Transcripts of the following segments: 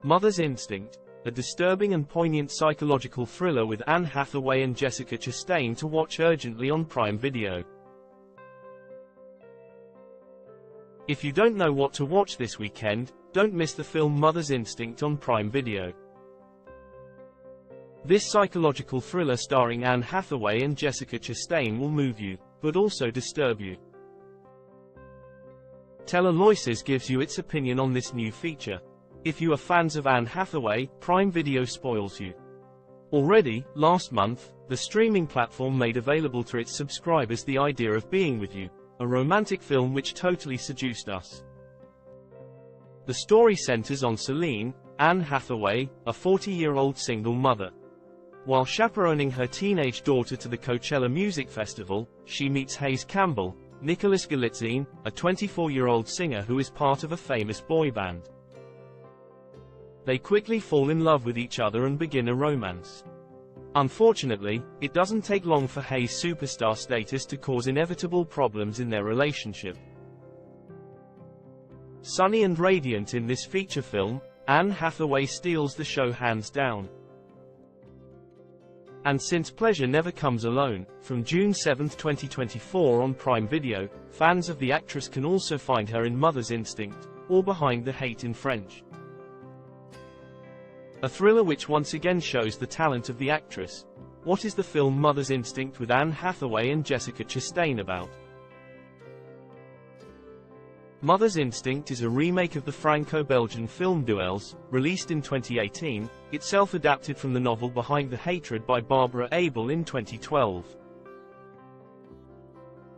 Mother's Instinct, a disturbing and poignant psychological thriller with Anne Hathaway and Jessica Chastain, to watch urgently on Prime Video. If you don't know what to watch this weekend, don't miss the film Mother's Instinct on Prime Video. This psychological thriller starring Anne Hathaway and Jessica Chastain will move you, but also disturb you. Teleloises gives you its opinion on this new feature. If you are fans of Anne Hathaway, Prime Video spoils you. Already, last month, the streaming platform made available to its subscribers The Idea of Being With You, a romantic film which totally seduced us. The story centers on Celine, Anne Hathaway, a 40-year-old single mother. While chaperoning her teenage daughter to the Coachella Music Festival, she meets Hayes Campbell, Nicholas Galitzine, a 24-year-old singer who is part of a famous boy band. They quickly fall in love with each other and begin a romance. Unfortunately, it doesn't take long for Hayes' superstar status to cause inevitable problems in their relationship. Sunny and radiant in this feature film, Anne Hathaway steals the show hands down. And since pleasure never comes alone, from June 7, 2024 on Prime Video, fans of the actress can also find her in Mother's Instinct, or Behind the Hate in French. A thriller which once again shows the talent of the actress. What is the film Mother's Instinct with Anne Hathaway and Jessica Chastain about? Mother's Instinct is a remake of the Franco-Belgian film Duels, released in 2018, itself adapted from the novel Behind the Hatred by Barbara Abel in 2012.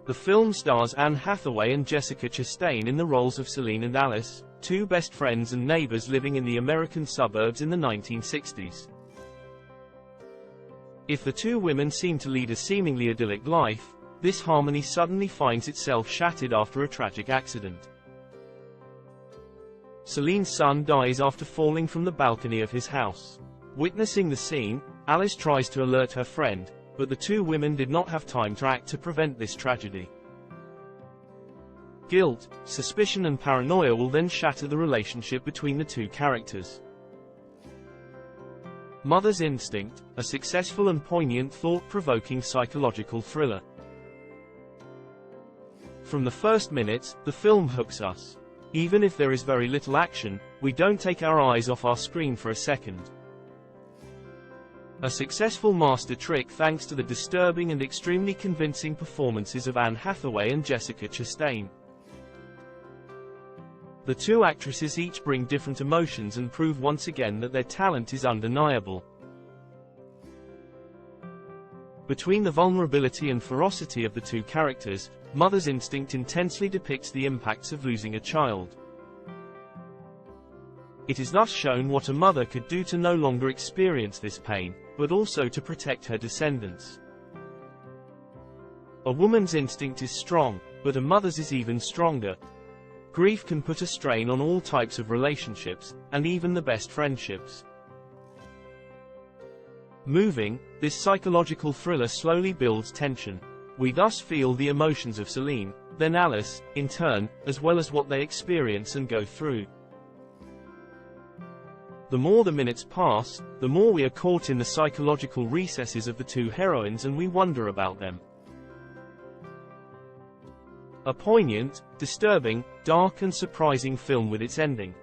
The film stars Anne Hathaway and Jessica Chastain in the roles of Celine and Alice, two best friends and neighbors living in the American suburbs in the 1960s. If the two women seem to lead a seemingly idyllic life, this harmony suddenly finds itself shattered after a tragic accident. Celine's son dies after falling from the balcony of his house. Witnessing the scene, Alice tries to alert her friend, but the two women did not have time to act to prevent this tragedy. Guilt, suspicion and paranoia will then shatter the relationship between the two characters. Mother's Instinct, a successful and poignant thought-provoking psychological thriller. From the first minute, the film hooks us. Even if there is very little action, we don't take our eyes off our screen for a second. A successful master trick thanks to the disturbing and extremely convincing performances of Anne Hathaway and Jessica Chastain. The two actresses each bring different emotions and prove once again that their talent is undeniable. Between the vulnerability and ferocity of the two characters, Mother's Instinct intensely depicts the impacts of losing a child. It is thus shown what a mother could do to no longer experience this pain, but also to protect her descendants. A woman's instinct is strong, but a mother's is even stronger. Grief can put a strain on all types of relationships, and even the best friendships. Moving, this psychological thriller slowly builds tension. We thus feel the emotions of Celine, then Alice, in turn, as well as what they experience and go through. The more the minutes pass, the more we are caught in the psychological recesses of the two heroines and we wonder about them. A poignant, disturbing, dark and surprising film with its ending.